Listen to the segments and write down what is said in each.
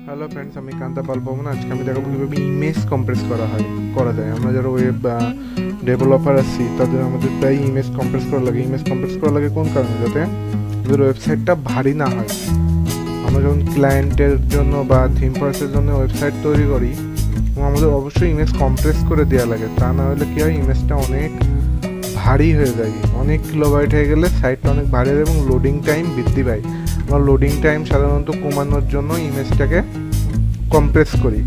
Hello friends, আমি কান্তা পাল পবন। আজকে আমি দেখাবো কীভাবে ইমেজ কম্প্রেস করা যায়। আমরা যারা ওয়েব ডেভেলপার আছি তাদের আমাদের প্রায় ইমেজ কম্প্রেস করা লাগে। ইমেজ কম্প্রেস করা লাগে কোন কারণে? যাতে আমাদের ওয়েবসাইটটা ভারী না হয়। আমরা যখন ক্লায়েন্টের জন্য বা থিম পার্সের জন্য ওয়েবসাইট তৈরি করি, আমাদের অবশ্যই ইমেজ কম্প্রেস করে দেওয়া লাগে। তা না হলে কী হয়, ইমেজটা অনেক ভারী হয়ে যায়। অনেক কিলোবাইট হয়ে গেলে সাইটটা অনেক ভারী হয় এবং লোডিং টাইম বৃদ্ধি পায়। আমরা লোডিং টাইম সাধারণত কমানোর জন্য ইমেজটাকে কম্প্রেস করি।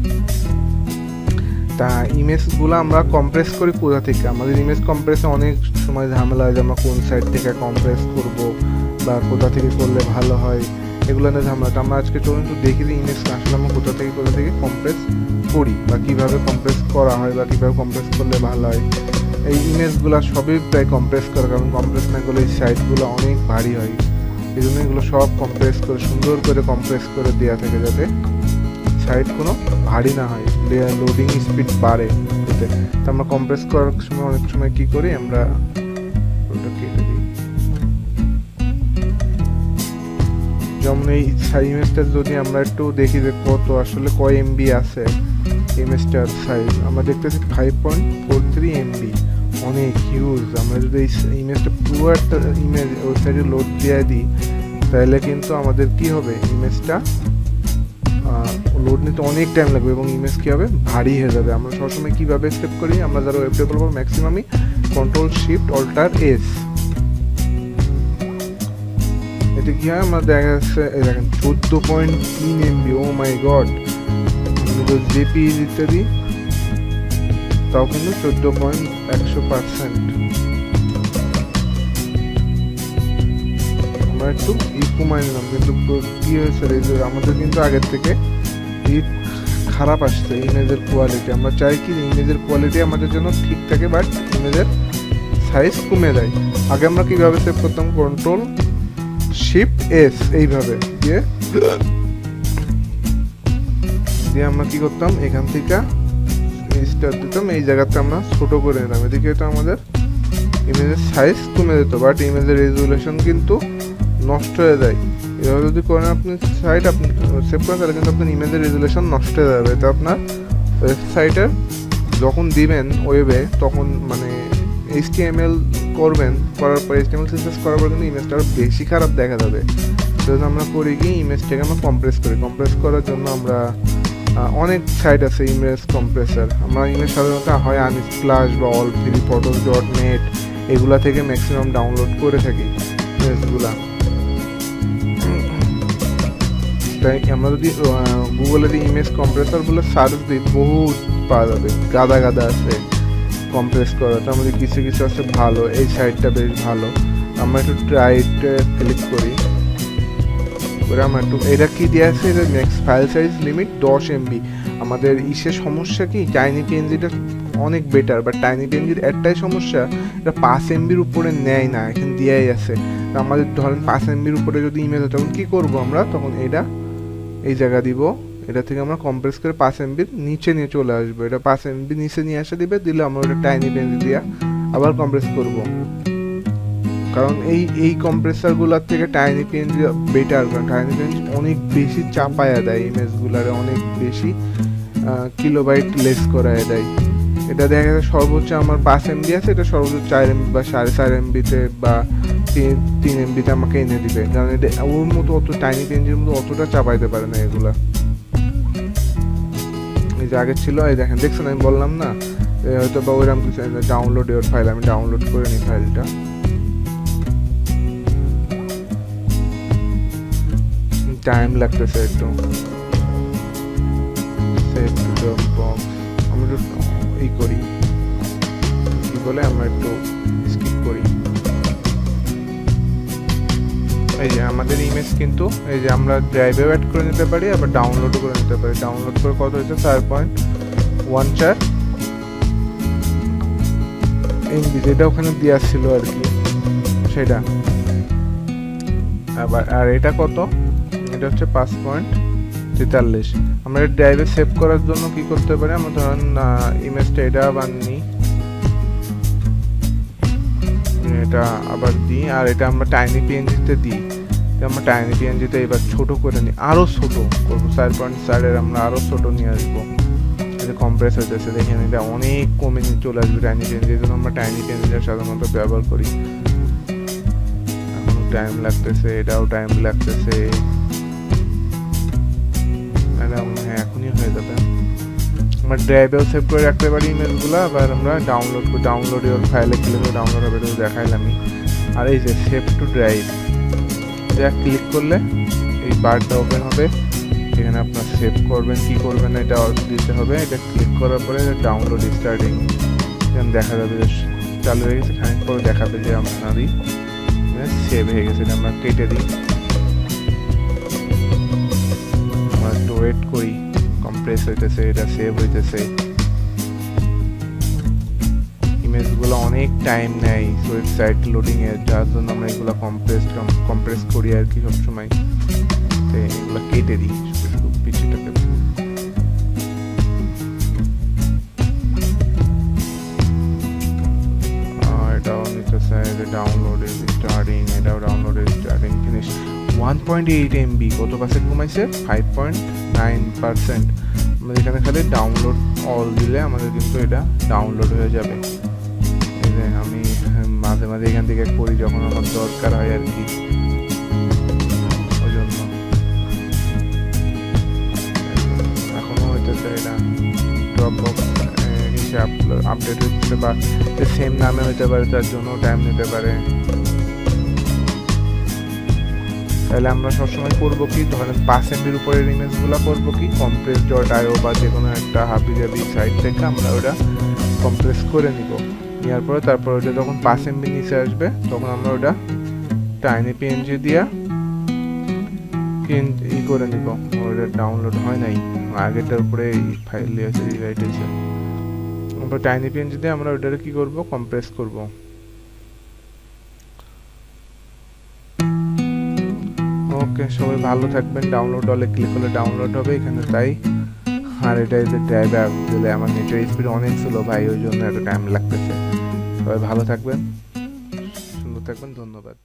তা ইমেজগুলো আমরা কম্প্রেস করি কোথা থেকে? আমাদের ইমেজ কম্প্রেসে অনেক সময় ঝামেলা হয় যে আমরা কোন সাইট থেকে কম্প্রেস করব বা কোথা থেকে করলে ভালো হয়, এগুলো নিয়ে ঝামেলাটা। আমরা আজকে চলুন একটু দেখি যে ইমেজ আসলে আমরা কোথা থেকে কম্প্রেস করি বা কীভাবে কম্প্রেস করা হয় বা কীভাবে কম্প্রেস করলে ভালো হয়। এই ইমেজগুলো সবই প্রায় কম্প্রেস করে, কারণ কম্প্রেস না করলে এই সাইটগুলো অনেক ভারী হয়। এই জন্য এগুলো সব কম্প্রেস করে সুন্দর করে কম্প্রেস করে দেওয়া থাকে যাতে সাইট কোনো ভারী না হয়, লোডিং স্পিড বাড়ে এতে। তো আমরা কম্প্রেস করার সময় অনেক সময় কী করি, আমরা ওটা কেটে দিই। যেমন এই ইমেজটা যদি আমরা একটু দেখি যে কত আসলে কয় এমবি আছে ইমেজটার সাইজ, আমরা দেখতেছি 5.43 এমবি, অনেক হিউজ। আমরা যদি এই ইমেজটা পুরো একটা ইমেজ ওয়েবসাইটে লোড দিয়ে দিই তাহলে কিন্তু আমাদের কি হবে, ইমেজটা লোড নিতে অনেক টাইম লাগবে এবং ইমেজ কী হবে, ভারী হয়ে যাবে। আমরা সবসময় কীভাবে সেভ করি, আমরা যারা ওয়েব ডেভেলপার ম্যাক্সিমামই Ctrl+Shift+Alt+S। এতে কী হয়, আমরা দেখা যাচ্ছে দেখেন 14.3 এমবি। ও মাই গড! আমি যদি জেপিইজিতে দিই তাও কিন্তু 14.100%। আমরা একটু কমাই নিলাম, কিন্তু কী হয়েছে, আমাদের কিন্তু আগের থেকে খারাপ আসছে ইমেজের কোয়ালিটি। আমরা চাই কি ইমেজের কোয়ালিটি আমাদের জন্য ঠিক থাকে, বাট ইমেজের সাইজ কমে যায়। আগে আমরা কীভাবে সেভ করতাম, Ctrl+Shift+S এইভাবে দিয়ে আমরা কী করতাম, এখান থেকে স্টার দিতাম, এই জায়গাতে আমরা ছোটো করে নিতাম। এদিকে তো আমাদের ইমেজের সাইজ কমে যেত, বাট ইমেজের রেজুলেশন কিন্তু নষ্ট হয়ে যায়। এভাবে যদি করেন আপনি সাইট আপনি সেভ করেন, তাহলে কিন্তু আপনার ইমেজের রেজুলেশন নষ্ট হয়ে যাবে। তো আপনার ওয়েবসাইটের যখন দিবেন ওয়েবে, তখন মানে HTML করবেন, করার পর HTML সিনথেসিস করার পর কিন্তু ইমেজটা আরও বেশি খারাপ দেখা যাবে। সেজন্য আমরা করি কি, ইমেজটাকে আমরা কম্প্রেস করি। কম্প্রেস করার জন্য আমরা অনেক সাইট আছে ইমেজ কম্প্রেসার। আমরা ইমেজ সাধারণত হয় আনস্প্লাশ বা allfreephotos.net এগুলা থেকে ম্যাক্সিমাম ডাউনলোড করে থাকি ইমেজগুলা। তাই আমরা যদি গুগলের ইমেজ কম্প্রেসার বলে সার্চ দিই, বহুত পাওয়া যাবে, গাদা গাদা আছে কম্প্রেস করা। তো আমাদের কিছু কিছু আছে ভালো, এই সাইটটা বেশ ভালো। আমরা একটু ট্রাইতে ক্লিক করি, করে আমরা একটু এটা কি দিয়ে আছে, এটা max file size limit 10 MB. আমাদের ইসের সমস্যা কি, টাইনি পিএনজিটা অনেক বেটার, বাট টাইনি পিএনজির একটাই সমস্যা, এটা 5 এমবির উপরে নেয় না, এখানে দেওয়াই আছে। তো আমাদের ধরেন 5 এমবির উপরে যদি ইমেজ হয়, তখন কী করবো আমরা, তখন এটা এই জায়গা দিব, এটা থেকে আমরা কম্প্রেস করে 5 এমবির নিচে নিয়ে চলে আসবো। এটা 5 এমবি নিচে নিয়ে আসে দিলে আমরা ওটা টাইনি পিএনজি দিয়ে আবার কম্প্রেস করব। কারণ এই কম্প্রেসারগুলোর থেকে টাইনি পিএনজি বেটার, কারণ টাইনি পিএনজি অনেক বেশি চাপায়া দেয় ইমেজগুলারে, অনেক বেশি কিলোবাইট লেস করায় দেয়। এটা দেখা যায় সর্বোচ্চ আমার 5 এমবি আছে, এটা সর্বোচ্চ 4 এমবি বা 4.5 এমবিতে বা 3 এমবিতে আমাকে এনে দিবে, কারণ এটা ওর মতো অত টাইনি পিএনজির মতো অতটা চাপাইতে পারে না এগুলা। এই যে আগে ছিল, এই দেখেন, দেখছেন আমি বললাম না, হয়তো বা ওইরকম কিছু ডাউনলোড ইওর ফাইল, আমি ডাউনলোড করে নিই ফাইলটা। টাইম লাগতেছে একটু। আমরা একটু ই করি, কি বলে, আমরা একটু স্কিপ করি। এই যে আমাদের ইমেজ কিন্তু এই যে আমরা ড্রাইভেও অ্যাড করে নিতে পারি, আবার ডাউনলোডও করে নিতে পারি। ডাউনলোড করে কত হয়েছে, 4.14 এমবি, যেটা ওখানে দেওয়া ছিল আর কি সেটা। আবার আর এটা কত, এটা হচ্ছে 5.43। আমরা ড্রাইভে সেভ করার জন্য কি করতে পারি, আমরা ধরেন ইমেজটা এটা আবার নিই, এটা আবার দিই, আর এটা আমরা টাইনি পিএনজিতে দিই। আমরা টাইনি পিএনজিতে এবার ছোট করে নিই, আরও ছোট করবো, 4.4 আমরা আরও ছোট নিয়ে আসবো। কম্প্রেস হইতেছে দেখেন, এটা অনেক কমে নিয়ে চলে আসবে টাইনি পিএনজি। এই জন্য আমরা টাইনি পিএনজিটা সাধারণত ব্যবহার করি। এখনো টাইম লাগতেছে, এটাও টাইম লাগতেছে, হ্যাঁ এখনই হয়ে যাবে। আমরা ড্রাইভেও সেভ করে রাখতে পারি ইমেজগুলো, আবার আমরা ডাউনলোডে ওর ফাইলে ক্লিক করে ডাউনলোড হবে, এটা দেখাইলামই। আর এই যে সেভ টু ড্রাইভ, এটা ক্লিক করলে এই বারটা ওপেন হবে। এখানে আপনার সেভ করবেন কি করবেন এটা অর্ডার দিতে হবে। এটা ক্লিক করার পরে ডাউনলোড স্টার্টিং এখানে দেখা যাবে যে চালু হয়ে গেছে। খানিক পরে দেখাবে যে আপনারই সেভ হয়ে গেছে। এটা আমরা কেটে দিই, আমরা একটু ওয়েট করি, কম্প্রেস হইতেছে, এটা সেভ হইতেছে। ইমেজগুলো অনেক টাইম নেয় ওয়েবসাইট লোডিং এর, যার জন্য আমরা এগুলো কম্প্রেস করি আর কি সবসময়। এগুলো কেটে দিই শুধু পিছুটাকে। এটাও নিতেছে ডাউনলোড স্টার্টিং, এটাও ডাউনলোড স্টার্টিং ফিনিশ। 1.8 MB কত পার্সেন্ট কমাইছে? 5.9%। আমাদের এখানে খালি ডাউনলোড অল দিলে আমাদের কিন্তু এটা ডাউনলোড হয়ে যাবে। এই যে আমি মাঝে মাঝে এখান থেকে করি যখন আমার দরকার হয় আর কি, ওই জন্য। এখনো হইতেছে, এটা ড্রপবক্স হিসাব আপডেট হচ্ছে বা সেম নামে হইতে পারে, তার জন্য টাইম নিতে পারে। তাহলে আমরা সবসময় করবো কি, ধরেন 5 MB উপরের ইমেজগুলো করবো কি compress.io বা যে কোনো একটা হাবি জাবি সাইট থেকে আমরা ওটা কম্প্রেস করে নিব। নেওয়ার পরে তারপর ওটা যখন 5 MB নিচে আসবে তখন আমরা ওটা টাইনি পিএনজি দিয়া ই করে নিব। ওটা ডাউনলোড হয় নাই, আগেরটার উপরে ফাইল আছে রিরাইট হয়েছে। আমরা টাইনি পিএনজি দিয়ে আমরা ওটাকে কি করব, কম্প্রেস করব। ওকে, সবাই ভালো থাকবেন। ডাউনলোড হলে ক্লিক করলে ডাউনলোড হবে এখানে, তাই। আর এটা যে ড্রাইভ অ্যাপ দিলে আমার নেটের স্পিড অনেক স্লো ভাই, ওই জন্য এত টাইম লাগতেছে। সবাই ভালো থাকবেন, সুন্দর থাকবেন, ধন্যবাদ।